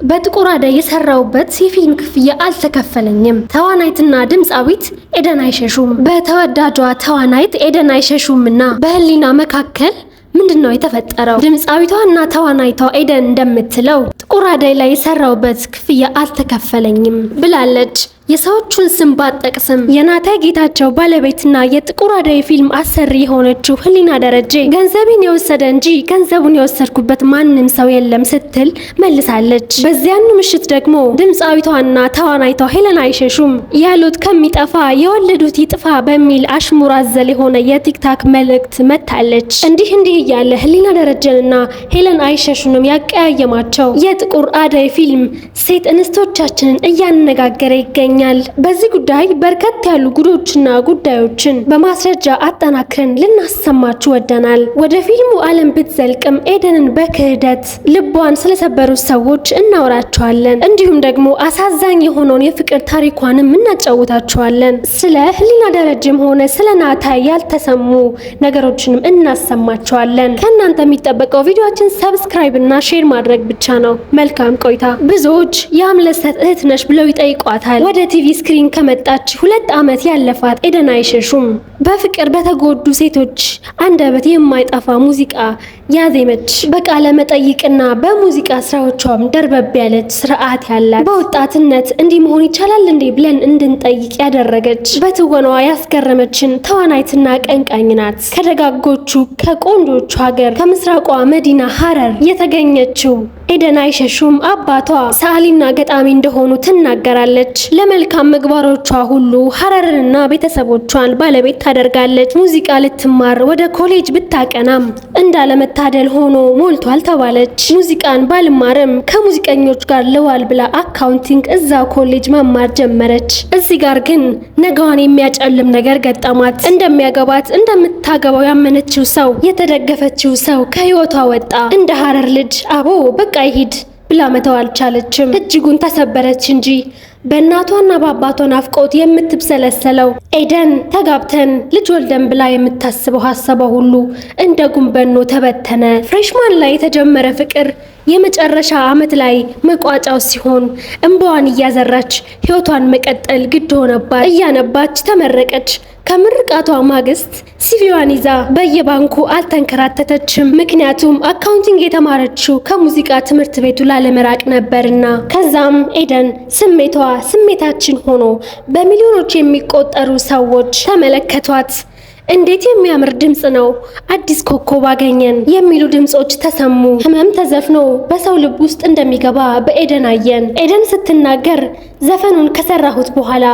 በጥቁር አደይ የሰራውበት የፊልም ክፍያ አልተከፈለኝም። ተዋናይትና ድምፃዊት ኤደን አይሸሹም። በተወዳጇ ተዋናይት ኤደን አይሸሹምና በህሊና መካከል ምንድነው የተፈጠረው? ድምፃዊቷና ተዋናይቷ ኤደን እንደምትለው ጥቁር አደይ ላይ የሰራውበት ክፍያ አልተከፈለኝም ብላለች። የሰዎቹን ስም ባጠቅስም የናታይ ጌታቸው ባለቤትና የጥቁር አደይ ፊልም አሰሪ የሆነችው ህሊና ደረጀ ገንዘቤን የወሰደ እንጂ ገንዘቡን የወሰድኩበት ማንም ሰው የለም ስትል መልሳለች። በዚያኑ ምሽት ደግሞ ድምፃዊቷና ተዋናይቷ ሄለን አይሸሹም ያሉት ከሚጠፋ የወለዱት ይጥፋ በሚል አሽሙር አዘል የሆነ የቲክታክ መልእክት መታለች። እንዲህ እያለ ህሊና ደረጀንና ሄለን አይሸሹንም ያቀያየማቸው የጥቁር አደይ ፊልም ሴት እንስቶቻችንን እያነጋገረ ይገኛል። በዚህ ጉዳይ በርከት ያሉ ጉዶችና ጉዳዮችን በማስረጃ አጠናክረን ልናሰማችሁ ወደናል። ወደ ፊልሙ ዓለም ብትዘልቅም ኤደንን በክህደት ልቧን ስለሰበሩ ሰዎች እናወራቸዋለን። እንዲሁም ደግሞ አሳዛኝ የሆነውን የፍቅር ታሪኳንም እናጫውታቸዋለን። ስለ ህሊና ደረጀም ሆነ ስለ ናታይ ያልተሰሙ ነገሮችንም እናሰማቸዋለን። ከእናንተ የሚጠበቀው ቪዲዮአችን ሰብስክራይብ እና ሼር ማድረግ ብቻ ነው። መልካም ቆይታ። ብዙዎች የአምለሰት እህት ነሽ ብለው ይጠይቋታል። ወደ ቲቪ ስክሪን ከመጣች 2 ዓመት ያለፋት ኤደን አይሸሹም በፍቅር በተጎዱ ሴቶች አንደበት የማይጠፋ ሙዚቃ ያዜመች፣ በቃለ መጠይቅና በሙዚቃ ስራዎቿም ደርበብ ያለች ስርዓት ያላት፣ በወጣትነት እንዲህ መሆን ይቻላል እንዴ ብለን እንድንጠይቅ ያደረገች፣ በትወናዋ ያስገረመችን ተዋናይትና ቀንቃኝ ናት። ከደጋጎቹ ከቆንጆቹ ሀገር ከምስራቋ መዲና ሀረር የተገኘችው ኤደን አይሸሹም አባቷ ሰዓሊና ገጣሚ እንደሆኑ ትናገራለች። ለመልካም ምግባሮቿ ሁሉ ሀረርንና ቤተሰቦቿን ባለቤት ታደርጋለች። ሙዚቃ ልትማር ወደ ኮሌጅ ብታቀናም እንዳለመታደል ሆኖ ሞልቷል ተባለች። ሙዚቃን ባልማርም ከሙዚቀኞች ጋር ለዋል ብላ አካውንቲንግ እዛው ኮሌጅ መማር ጀመረች። እዚህ ጋር ግን ነገዋን የሚያጨልም ነገር ገጠማት። እንደሚያገባት እንደምታገባው ያመነችው ሰው የተደገፈችው ሰው ከህይወቷ ወጣ። እንደ ሀረር ልጅ አቦ በቃ ይሂድ ብላ መተው አልቻለችም። እጅጉን ተሰበረች እንጂ በእናቷና በአባቷ ናፍቆት የምትብሰለሰለው ኤደን ተጋብተን ልጅ ወልደን ብላ የምታስበው ሀሳቧ ሁሉ እንደ ጉንበኖ ተበተነ። ፍሬሽማን ላይ የተጀመረ ፍቅር የመጨረሻ ዓመት ላይ መቋጫው ሲሆን እንባዋን እያዘራች ህይወቷን መቀጠል ግድ ሆነባት። እያነባች ተመረቀች። ከምርቃቷ ማግስት ሲቪዋን ይዛ በየባንኩ አልተንከራተተችም። ምክንያቱም አካውንቲንግ የተማረችው ከሙዚቃ ትምህርት ቤቱ ላለመራቅ ነበርና። ከዛም ኤደን ስሜታችን ሆኖ በሚሊዮኖች የሚቆጠሩ ሰዎች ተመለከቷት። እንዴት የሚያምር ድምጽ ነው፣ አዲስ ኮከብ አገኘን የሚሉ ድምጾች ተሰሙ። ህመም ተዘፍኖ በሰው ልብ ውስጥ እንደሚገባ በኤደን አየን። ኤደን ስትናገር ዘፈኑን ከሰራሁት በኋላ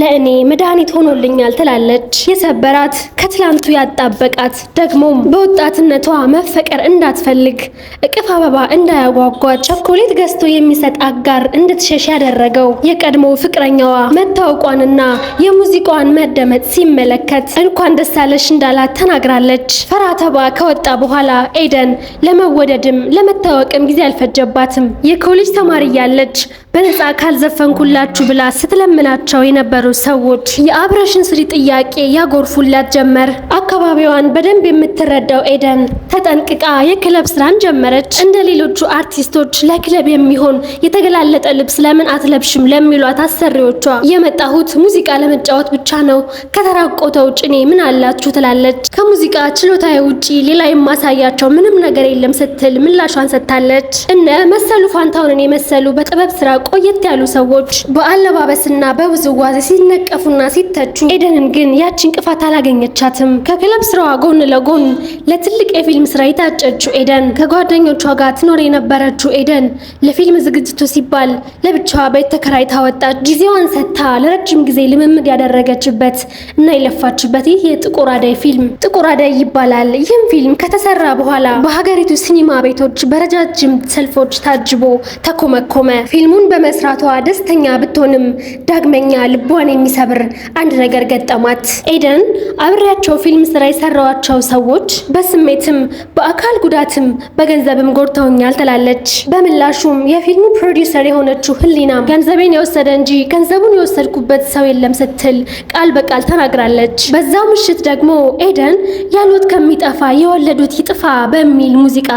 ለእኔ መድኃኒት ሆኖልኛል ትላለች። የሰበራት ከትላንቱ ያጣበቃት ደግሞም በወጣትነቷ መፈቀር እንዳትፈልግ እቅፍ አበባ እንዳያጓጓት ቸኮሌት ገዝቶ የሚሰጥ አጋር እንድትሸሽ ያደረገው የቀድሞ ፍቅረኛዋ መታወቋንና የሙዚቃዋን መደመጥ ሲመለከት እንኳን ደስ አለሽ እንዳላት ተናግራለች። ፈራተባ ከወጣ በኋላ ኤደን ለመወደድም ለመታወቅም ጊዜ አልፈጀባትም። የኮሌጅ ተማሪ ያለች በነፃ ካልዘፈንኩላችሁ ብላ ስትለምናቸው የነበሩ ሰዎች የአብረሽን ስሪ ጥያቄ ያጎርፉላት ጀመር። አካባቢዋን በደንብ የምትረዳው ኤደን ተጠንቅቃ የክለብ ስራን ጀመረች። እንደ ሌሎቹ አርቲስቶች ለክለብ የሚሆን የተገላለጠ ልብስ ለምን አትለብሽም ለሚሏት አሰሪዎቿ የመጣሁት ሙዚቃ ለመጫወት ብቻ ነው፣ ከተራቆተው ጭኔ ምን አላችሁ ትላለች። ከሙዚቃ ችሎታዬ ውጪ ሌላ የማሳያቸው ምንም ነገር የለም ስትል ምላሿን ሰጥታለች። እነ መሰሉ ፋንታውንን የመሰሉ በጥበብ ስራ ቆየት ያሉ ሰዎች በአለባበስና በውዝዋዜ ሲነቀፉና ሲተቹ፣ ኤደንን ግን ያቺ እንቅፋት አላገኘቻትም። ከክለብ ስራዋ ጎን ለጎን ለትልቅ የፊልም ስራ የታጨችው ኤደን፣ ከጓደኞቿ ጋር ትኖር የነበረችው ኤደን ለፊልም ዝግጅቱ ሲባል ለብቻዋ ቤት ተከራይታ ወጣች። ጊዜዋን ሰጥታ ለረጅም ጊዜ ልምምድ ያደረገችበት እና የለፋችበት ይህ የጥቁር አደይ ፊልም ጥቁር አደይ ይባላል። ይህም ፊልም ከተሰራ በኋላ በሀገሪቱ ሲኒማ ቤቶች በረጃጅም ሰልፎች ታጅቦ ተኮመኮመ። ፊልሙን በመስራቷ ደስተኛ ብትሆን ብትሆንም ዳግመኛ ልቧን የሚሰብር አንድ ነገር ገጠማት። ኤደን አብሬያቸው ፊልም ስራ የሰራዋቸው ሰዎች በስሜትም በአካል ጉዳትም በገንዘብም ጎድተውኛል ትላለች። በምላሹም የፊልሙ ፕሮዲውሰር የሆነችው ህሊና ገንዘቤን የወሰደ እንጂ ገንዘቡን የወሰድኩበት ሰው የለም ስትል ቃል በቃል ተናግራለች። በዛው ምሽት ደግሞ ኤደን ያሉት ከሚጠፋ የወለዱት ይጥፋ በሚል ሙዚቃ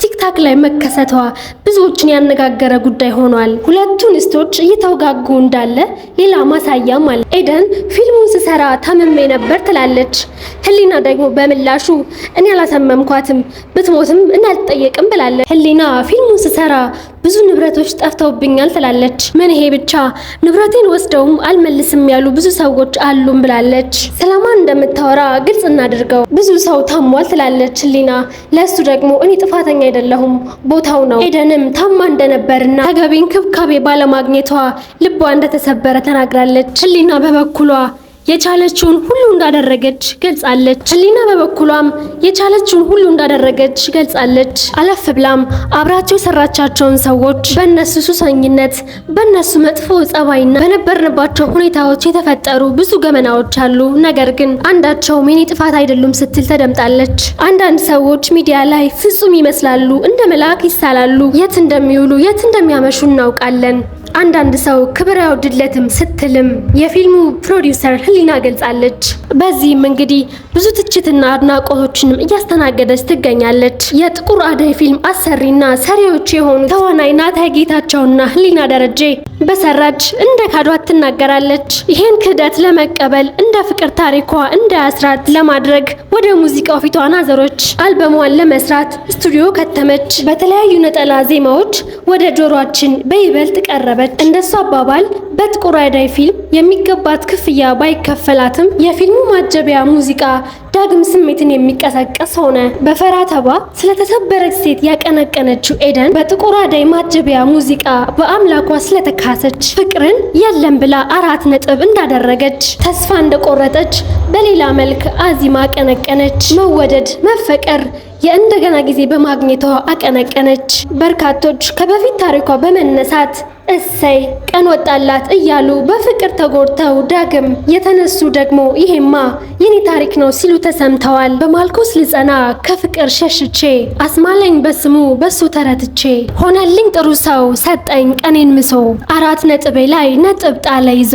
ቲክታክ ላይ መከሰቷ ብዙዎችን ያነጋገረ ጉዳይ ሆኗል። ሁለቱ ንስቶች እየተወጋጉ እንዳለ ሌላ ማሳያም አለ። ኤደን ፊልሙን ስሰራ ታምሜ ነበር ትላለች። ህሊና ደግሞ በምላሹ እኔ አላሰመምኳትም ብትሞትም እናልጠየቅም ብላለች። ህሊና ፊልሙን ስሰራ ብዙ ንብረቶች ጠፍተውብኛል ትላለች። ምን ይሄ ብቻ ንብረቴን ወስደውም አልመልስም ያሉ ብዙ ሰዎች አሉም ብላለች። ስለማን እንደምታወራ ግልጽ እናድርገው። ብዙ ሰው ታሟል ትላለች ህሊና። ለሱ ደግሞ እኔ ጥፋተኛ አይደለሁም ቦታው ነው። ኤደንም ታማ እንደነበርና ተገቢ እንክብካቤ ባለማግኘቷ ልቧ እንደተሰበረ ተናግራለች። ህሊና በበኩሏ የቻለችውን ሁሉ እንዳደረገች ገልጻለች። ህሊና በበኩሏም የቻለችውን ሁሉ እንዳደረገች ገልጻለች። አለፍ ብላም አብራቸው የሰራቻቸውን ሰዎች በእነሱ ሱሰኝነት፣ በእነሱ መጥፎ ጸባይና በነበርንባቸው ሁኔታዎች የተፈጠሩ ብዙ ገመናዎች አሉ፣ ነገር ግን አንዳቸውም የኔ ጥፋት አይደሉም ስትል ተደምጣለች። አንዳንድ ሰዎች ሚዲያ ላይ ፍጹም ይመስላሉ፣ እንደ መልአክ ይሳላሉ፣ የት እንደሚውሉ የት እንደሚያመሹ እናውቃለን። አንዳንድ ሰው ክብር አይወድለትም ስትልም የፊልሙ ፕሮዲውሰር ህሊና ገልጻለች። በዚህም እንግዲህ ብዙ ትችትና አድናቆቶችንም እያስተናገደች ትገኛለች። የጥቁር አደይ ፊልም አሰሪና ሰሪዎች የሆኑ ተዋናይ ናታይ ጌታቸውና ህሊና ደረጀ በሰራች እንደ ካዷት ትናገራለች። ይሄን ክህደት ለመቀበል እንደ ፍቅር ታሪኳ እንደ አስራት ለማድረግ ወደ ሙዚቃው ፊቷን አዘሮች። አልበሟን ለመስራት ስቱዲዮ ከተመች። በተለያዩ ነጠላ ዜማዎች ወደ ጆሮአችን በይበልጥ ቀረበች። እንደሱ አባባል በጥቁር አደይ ፊልም የሚገባት ክፍያ ባይከፈላትም የፊልሙ ማጀቢያ ሙዚቃ ዳግም ስሜትን የሚቀሰቀስ ሆነ። በፈራተባ ስለተሰበረች ሴት ያቀነቀነችው ኤደን በጥቁር አደይ ማጀቢያ ሙዚቃ በአምላኳ ስለተካሰች ፍቅርን የለም ብላ 4 ነጥብ እንዳደረገች ተስፋ እንደቆረጠች በሌላ መልክ አዚማ አቀነቀነች። መወደድ መፈቀር የእንደገና ጊዜ በማግኘቷ አቀነቀነች። በርካቶች ከበፊት ታሪኳ በመነሳት እሰይ ቀን ወጣላት እያሉ በፍቅር ተጎድተው ዳግም የተነሱ ደግሞ ይሄማ የኔ ታሪክ ነው ሲሉ ተሰምተዋል። በማልኮስ ልጸና ከፍቅር ሸሽቼ አስማለኝ በስሙ በሱ ተረትቼ ሆነልኝ ጥሩ ሰው ሰጠኝ ቀኔን ምሶ 4 ነጥቤ ላይ ነጥብ ጣለ ይዞ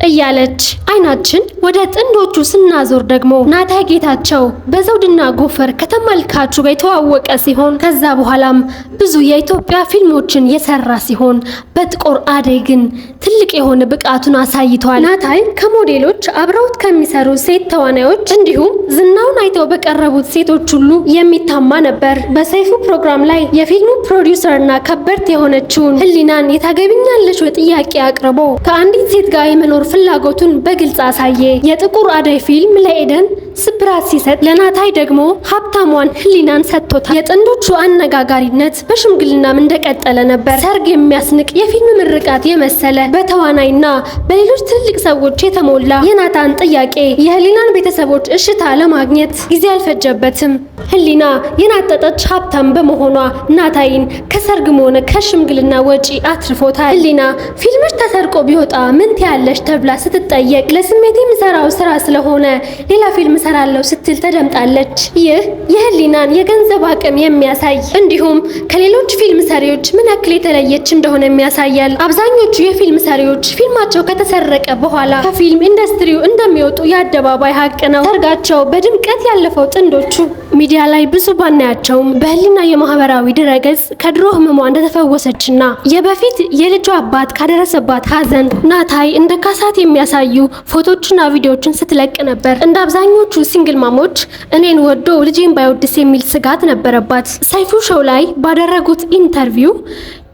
እያለች አይናችን ወደ ጥንዶቹ ስናዞር ደግሞ ናታይ ጌታቸው በዘውድና ጎፈር ከተመልካቹ ጋር የተዋወቀ ሲሆን ከዛ በኋላም ብዙ የኢትዮጵያ ፊልሞችን የሰራ ሲሆን በጥቁር አደይ ግን ትልቅ የሆነ ብቃቱን አሳይቷል። ናታይ ከሞዴሎች አብረውት ከሚሰሩ ሴት ተዋናዮች እንዲሁም ዝናውን አይተው በቀረቡት ሴቶች ሁሉ የሚታማ ነበር። በሰይፉ ፕሮግራም ላይ የፊልሙ ፕሮዲውሰርና ከበርት የሆነችውን ህሊናን የታገቢኛለች ወይ ጥያቄ አቅርቦ ከአንዲት ሴት ጋር የመኖር ፍላጎቱን በግልጽ አሳየ። የጥቁር አደይ ፊልም ለኤደን ስብራት ሲሰጥ ለናታይ ደግሞ ሀብታሟን ህሊናን ሰጥቶታል። የጥንዶቹ አነጋጋሪነት በሽምግልናም እንደቀጠለ ነበር። ሰርግ የሚያስንቅ የፊልም ምርቃት የመሰለ በተዋናይና በሌሎች ትልልቅ ሰዎች የተሞላ የናታን ጥያቄ የህሊናን ቤተሰቦች እሽታ ለማግኘት ጊዜ አልፈጀበትም። ህሊና የናጠጠች ሀብታም በመሆኗ ናታይን ከሰርግም ሆነ ከሽምግልና ወጪ አትርፎታል። ህሊና ፊልምሽ ተሰርቆ ቢወጣ ምን ትያለሽ ተብላ ስትጠየቅ ለስሜት የምሰራው ስራ ስለሆነ ሌላ ፊልም ሰራለው ስትል ተደምጣለች። ይህ የህሊናን የገንዘብ አቅም የሚያሳይ እንዲሁም ከሌሎች ፊልም ሰሪዎች ምን ያክል የተለየች እንደሆነ የሚያሳያል። አብዛኞቹ የፊልም ሰሪዎች ፊልማቸው ከተሰረቀ በኋላ ከፊልም ኢንዱስትሪው እንደሚወጡ የአደባባይ ሀቅ ነው። ሰርጋቸው በድምቀት ያለፈው ጥንዶቹ ሚዲያ ላይ ብዙ ባናያቸውም በህሊና የማህበራዊ ድረገጽ ከድሮ ህመሟ እንደተፈወሰችና የበፊት የልጇ አባት ካደረሰባት ሀዘን ናታይ እንደ ካሳት የሚያሳዩ ፎቶዎችና ቪዲዮዎችን ስትለቅ ነበር። እንደ አብዛኞቹ ሲንግል ማሞች እኔን ወዶ ልጄን ባይወድስ የሚል ስጋት ነበረባት። ሰይፉ ሾው ላይ ባደረጉት ኢንተርቪው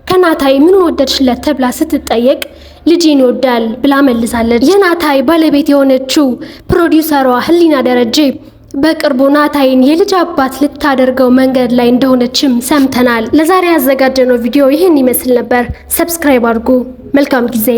ከናታይ ምን ወደድሽለት ተብላ ስትጠየቅ ልጄን ይወዳል ብላ መልሳለች። የናታይ ባለቤት የሆነችው ፕሮዲውሰሯ ህሊና ደረጀ በቅርቡ ናታይን የልጅ አባት ልታደርገው መንገድ ላይ እንደሆነችም ሰምተናል። ለዛሬ ያዘጋጀነው ቪዲዮ ይህን ይመስል ነበር። ሰብስክራይብ አድርጉ። መልካም ጊዜ